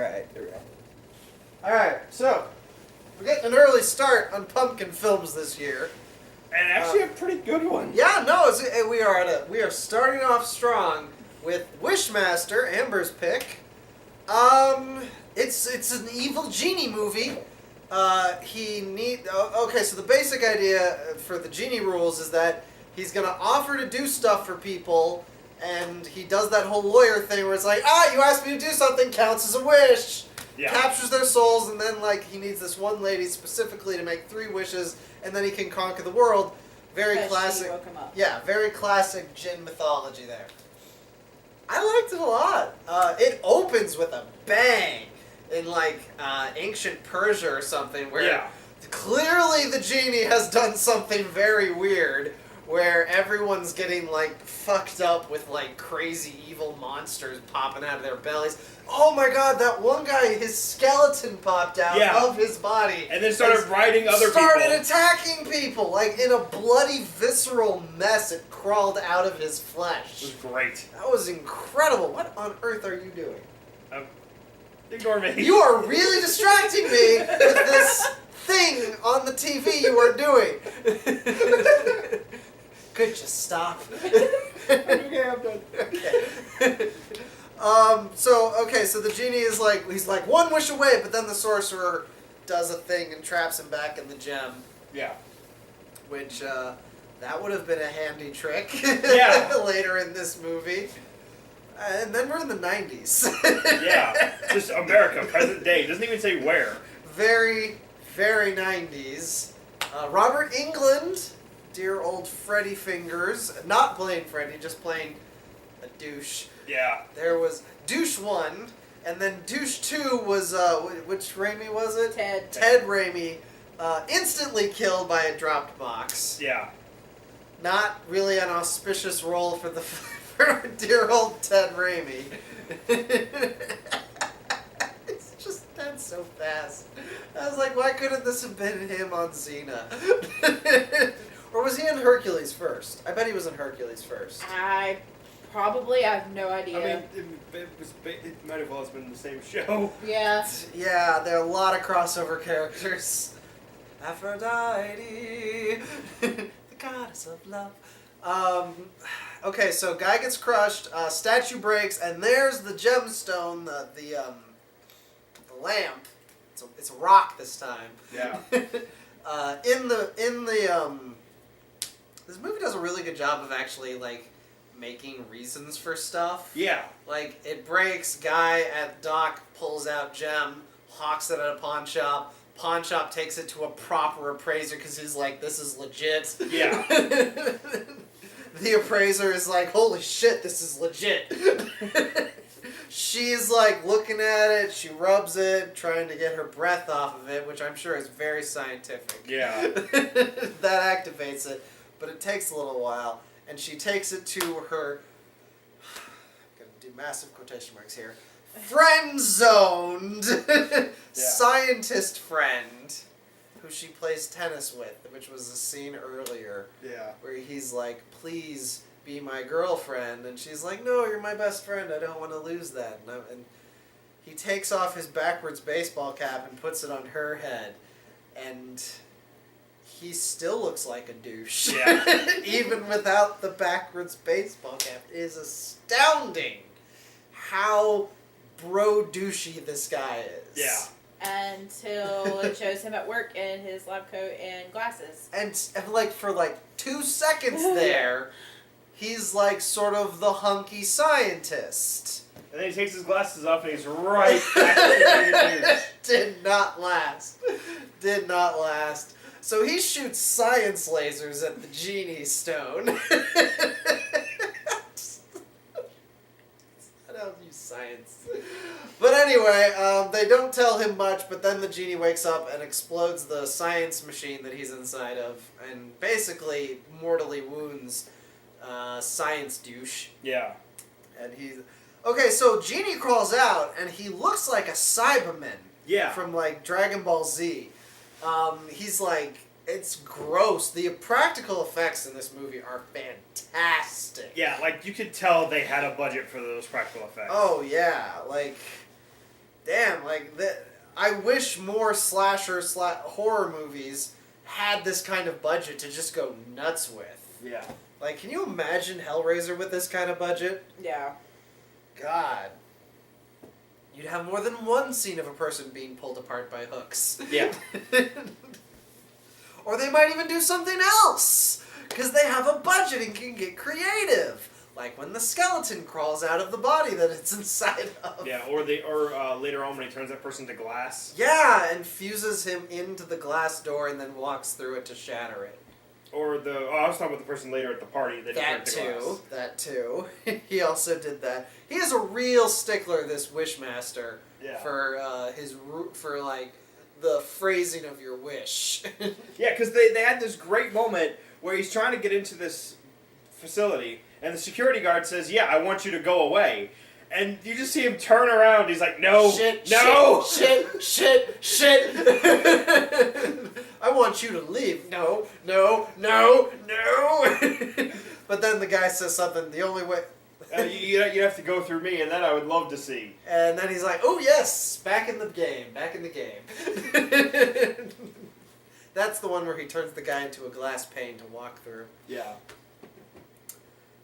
Alright, Alright, so we're getting an early start on pumpkin films this year. And actually a pretty good one. Yeah, no, we are starting off strong with Wishmaster, Amber's pick. It's an evil genie movie. Okay, so the basic idea for the genie rules is that he's gonna offer to do stuff for people, and he does that whole lawyer thing where it's like, you asked me to do something, counts as a wish. Yeah. Captures their souls, and then he needs this one lady specifically to make 3 wishes, and then he can conquer the world. Very classic. She woke him up. Yeah, very classic djinn mythology there. I liked it a lot. It opens with a bang in ancient Persia or something, where clearly the genie has done something very weird, where everyone's getting fucked up with crazy evil monsters popping out of their bellies. Oh my god, that one guy, his skeleton popped out of his body. And then started riding other people. Started attacking people. In a bloody, visceral mess, it crawled out of his flesh. It was great. That was incredible. What on earth are you doing? Ignore me. You are really distracting me with this thing on the TV you are doing. Could you stop? Okay, I'm done. Okay. So the genie is he's one wish away, but then the sorcerer does a thing and traps him back in the gem. Yeah. Which, that would have been a handy trick. Yeah. Later in this movie. And then we're in the 90s. Yeah. Just America, present day. Doesn't even say where. Very, very 90s. Robert Englund, dear old Freddy Fingers, not playing Freddy, just playing a douche. Yeah. There was Douche 1, and then Douche 2 was, which Raimi was it? Ted Raimi, instantly killed by a dropped box. Yeah. Not really an auspicious role for the for dear old Ted Raimi. It's just dead so fast. I was like, why couldn't this have been him on Xena? Or was he in Hercules first? I bet he was in Hercules first. I have no idea. I mean, it might have all been the same show. Yeah. Yeah, there are a lot of crossover characters. Aphrodite, the goddess of love. Okay, so guy gets crushed, statue breaks, and there's the gemstone, the lamp. It's a rock this time. Yeah. This movie does a really good job of actually making reasons for stuff. Yeah. It breaks, guy at dock pulls out gem, hawks it at a pawn shop. Pawn shop takes it to a proper appraiser because he's like, this is legit. Yeah. The appraiser is like, holy shit, this is legit. She's looking at it, she rubs it, trying to get her breath off of it, which I'm sure is very scientific. Yeah. That activates it, but it takes a little while, and she takes it to her, I'm going to do massive quotation marks here, friend-zoned scientist friend who she plays tennis with, which was a scene earlier where he's like, please be my girlfriend, and she's like, no, you're my best friend, I don't want to lose that. And he takes off his backwards baseball cap and puts it on her head, and he still looks like a douche. Yeah. Even without the backwards baseball cap. It is astounding how bro-douchey this guy is. Yeah. Until it shows him at work in his lab coat and glasses. And for 2 seconds there, he's sort of the hunky scientist. And then he takes his glasses off and he's right back to the Did not last. Did not last. So he shoots science lasers at the genie stone. I don't use science. But anyway, they don't tell him much, but then the genie wakes up and explodes the science machine that he's inside of, and basically mortally wounds science douche. Yeah. And he's... Okay, so Genie crawls out, and he looks like a Cyberman. Yeah. From, Dragon Ball Z. He's it's gross. The practical effects in this movie are fantastic. Yeah, you could tell they had a budget for those practical effects. Oh, yeah. Damn, Like, I wish more horror movies had this kind of budget to just go nuts with. Yeah. Like, can you imagine Hellraiser with this kind of budget? Yeah. God. You'd have more than one scene of a person being pulled apart by hooks. Yeah. Or they might even do something else, because they have a budget and can get creative. Like when the skeleton crawls out of the body that it's inside of. Yeah, or later on when he turns that person to glass. Yeah, and fuses him into the glass door and then walks through it to shatter it. Or I was talking about the person later at the party that That turned to glass. That too. He also did that. He is a real stickler, this Wishmaster, for like the phrasing of your wish. Yeah, because they had this great moment where he's trying to get into this facility, and the security guard says, "Yeah, I want you to go away." And you just see him turn around. He's like, "No, no, shit. I want you to leave. No. But then the guy says something. The only way. You have to go through me, and that I would love to see. And then he's like, "Oh yes, back in the game. That's the one where he turns the guy into a glass pane to walk through. Yeah.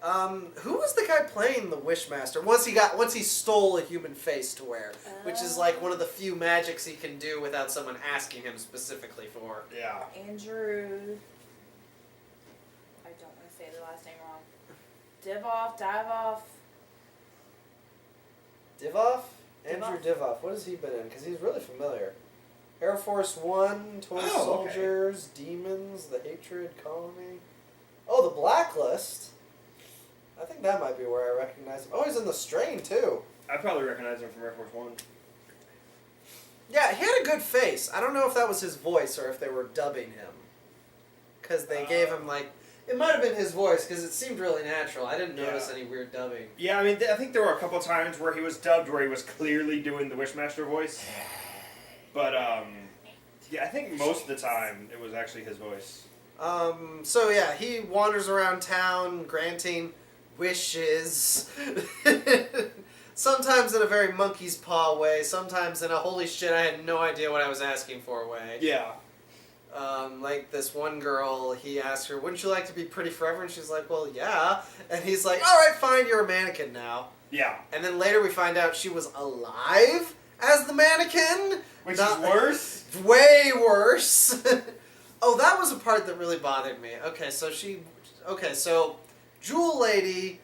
Who was the guy playing the Wishmaster? Once he stole a human face to wear, which is like one of the few magics he can do without someone asking him specifically for. Yeah. Andrew. I don't want to say the last name wrong. Divoff. Divoff? Andrew Divoff. What has he been in? Because he's really familiar. Air Force One, Toy Soldiers, Demons, The Hatred Colony. Oh, The Blacklist. I think that might be where I recognize him. Oh, he's in The Strain, too. I probably recognize him from Air Force One. Yeah, he had a good face. I don't know if that was his voice or if they were dubbing him. Because they gave him, like... It might have been his voice, because it seemed really natural. I didn't notice any weird dubbing. Yeah, I mean, I think there were a couple times where he was dubbed where he was clearly doing the Wishmaster voice. But, yeah, I think most of the time it was actually his voice. So yeah, he wanders around town granting wishes. Sometimes in a very monkey's paw way, sometimes in a holy shit, I had no idea what I was asking for way. Yeah. Like this one girl, he asked her, "Wouldn't you like to be pretty forever?" And she's like, "Well, yeah." And he's like, "Alright, fine, you're a mannequin now." Yeah. And then later we find out she was alive as the mannequin. Which is worse? Way worse. Oh, that was a part that really bothered me. So Jewel Lady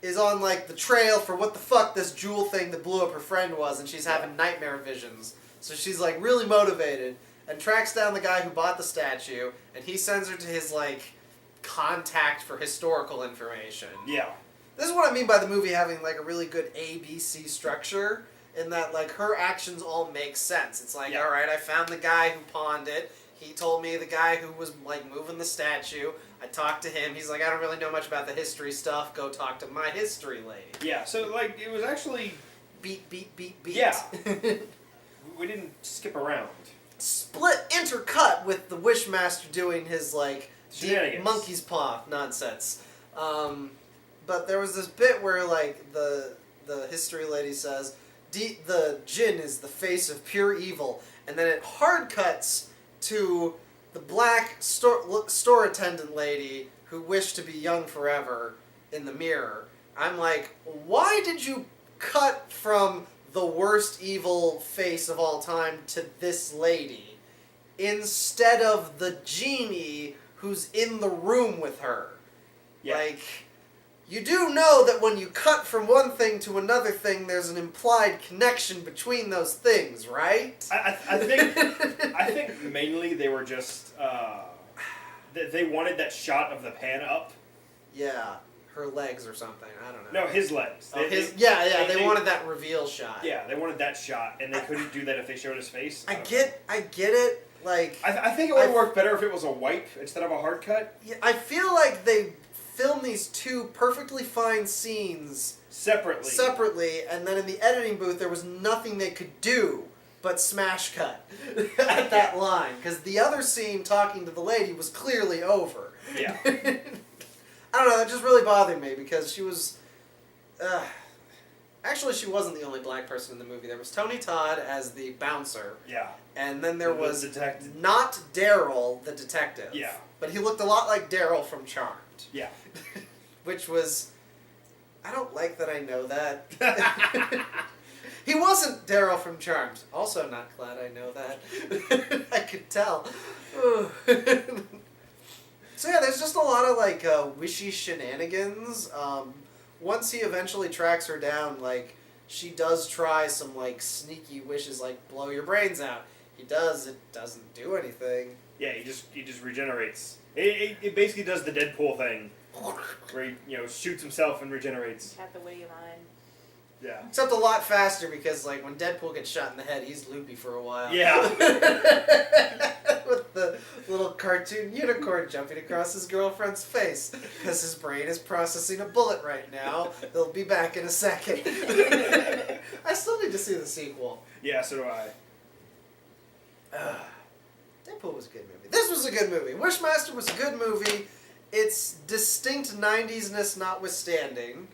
is on, like, the trail for what the fuck this Jewel thing that blew up her friend was, and she's having nightmare visions. So she's, like, really motivated, and tracks down the guy who bought the statue, and he sends her to his, like, contact for historical information. Yeah. This is what I mean by the movie having, like, a really good ABC structure, in that, like, her actions all make sense. It's like, alright, I found the guy who pawned it. He told me the guy who was, like, moving the statue. I talked to him. He's like, I don't really know much about the history stuff. Go talk to my history lady. Yeah, so, like, it was actually... Beat. Yeah. We didn't skip around. Split, intercut with the Wishmaster doing his, like, deep monkey's paw nonsense. But there was this bit where, like, the history lady says, the djinn is the face of pure evil. And then it hard cuts to the black store attendant lady who wished to be young forever in the mirror. I'm like, why did you cut from the worst evil face of all time to this lady instead of the genie who's in the room with her? Yeah. Like, you do know that when you cut from one thing to another thing, there's an implied connection between those things, right? I think mainly they were just they wanted that shot of the pan up. Yeah, her legs or something. I don't know. No, his legs. They wanted that reveal shot. Yeah, they wanted that shot, and they couldn't do that if they showed his face. I get it. Like, I think it would work better if it was a wipe instead of a hard cut. Yeah, I feel like they filmed these two perfectly fine scenes separately, and then in the editing booth there was nothing they could do but smash cut at that line, because the other scene talking to the lady was clearly over. Yeah. I don't know, that just really bothered me, because she was... Actually, she wasn't the only black person in the movie. There was Tony Todd as the bouncer. Yeah. And then there was detective. not Daryl, the detective. Yeah. But he looked a lot like Daryl from Charmed. Yeah. Which was... I don't like that I know that. He wasn't Daryl from Charmed. Also not glad I know that. I could tell. So yeah, there's just a lot of like wishy shenanigans. Once he eventually tracks her down, like she does try some like sneaky wishes, like blow your brains out. He does. It doesn't do anything. Yeah, he just regenerates. It basically does the Deadpool thing, where he shoots himself and regenerates. Have the witty line. Yeah. Except a lot faster because like when Deadpool gets shot in the head, he's loopy for a while. Yeah. With the little cartoon unicorn jumping across his girlfriend's face because his brain is processing a bullet right now. They'll be back in a second. I still need to see the sequel. Yeah, so do I. Deadpool was a good movie. This was a good movie. Wishmaster was a good movie. Its distinct 90s-ness notwithstanding.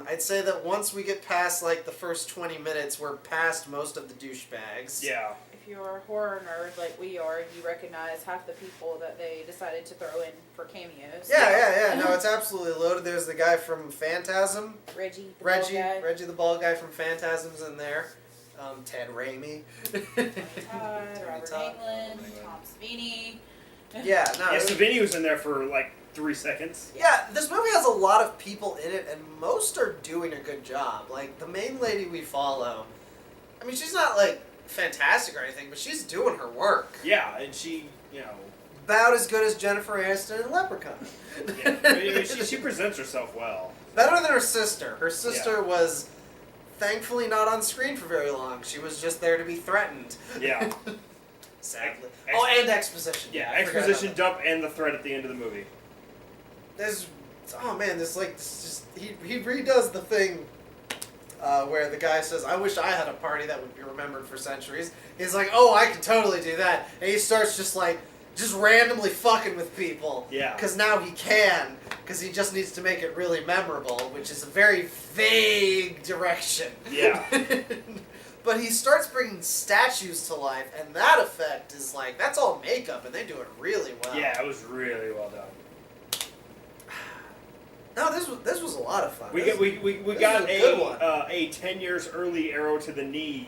I'd say that once we get past like the first 20 minutes, we're past most of the douchebags. Yeah. If you're a horror nerd like we are, you recognize half the people that they decided to throw in for cameos. Yeah. No, it's absolutely loaded. There's the guy from Phantasm. Reggie Reggie the bald guy from Phantasm's in there. Ted Raimi. Todd, Robert Englund, Tom Savini. Yeah, no. Yeah, Savini was in there for like 3 seconds. Yeah, this movie has a lot of people in it, and most are doing a good job. Like, the main lady we follow, I mean, she's not, like, fantastic or anything, but she's doing her work. Yeah, and she, About as good as Jennifer Aniston in Leprechaun. Yeah, I mean, she presents herself well. Better than her sister. Her sister was thankfully not on screen for very long. She was just there to be threatened. Yeah. Sadly. And exposition. Yeah, exposition dump and the threat at the end of the movie. There's he redoes the thing where the guy says, "I wish I had a party that would be remembered for centuries." He's like, "Oh, I can totally do that," and he starts just randomly fucking with people. Yeah. Because now he can, because he just needs to make it really memorable, which is a very vague direction. Yeah. But he starts bringing statues to life, and that effect is that's all makeup, and they do it really well. Yeah, it was really well done. No, this was a lot of fun. We got a 10 years early arrow to the knee.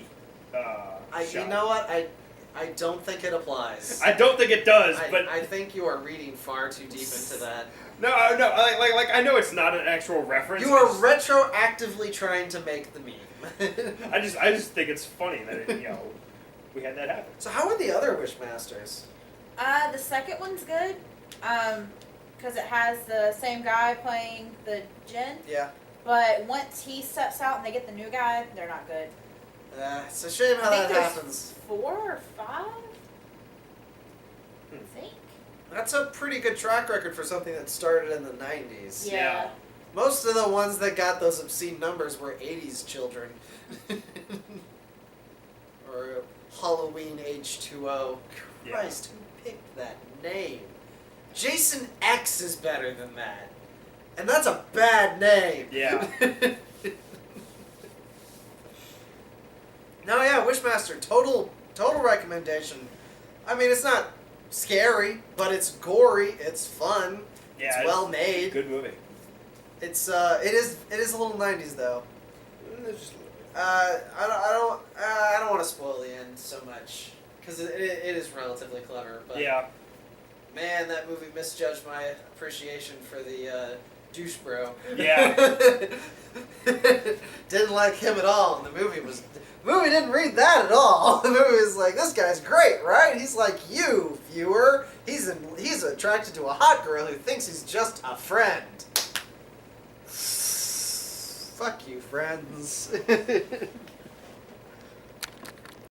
Shot. You know what? I don't think it applies. I don't think it does, but I think you are reading far too deep into that. No. I know it's not an actual reference. You are retroactively trying to make the meme. I just think it's funny that we had that happen. So how are the other Wishmasters? The second one's good. Because it has the same guy playing the djinn. Yeah. But once he steps out and they get the new guy, they're not good. It's a shame how that happens. 4 or 5? I think. That's a pretty good track record for something that started in the 90s. Yeah. Most of the ones that got those obscene numbers were 80s children. Or Halloween H2O. Christ, who picked that name? Jason X is better than that. And that's a bad name. Yeah. No, yeah, Wishmaster, total recommendation. I mean, it's not scary, but it's gory, it's fun, Yeah, it's well made. Good movie. It is a little 90s though. Just a little bit. I don't want to spoil the end so much because it is relatively clever. But yeah. Man, that movie misjudged my appreciation for the douche bro. Yeah. Didn't like him at all, and the movie didn't read that at all. The movie was like, this guy's great, right? He's like you, viewer. He's attracted to a hot girl who thinks he's just a friend. Fuck you, friends.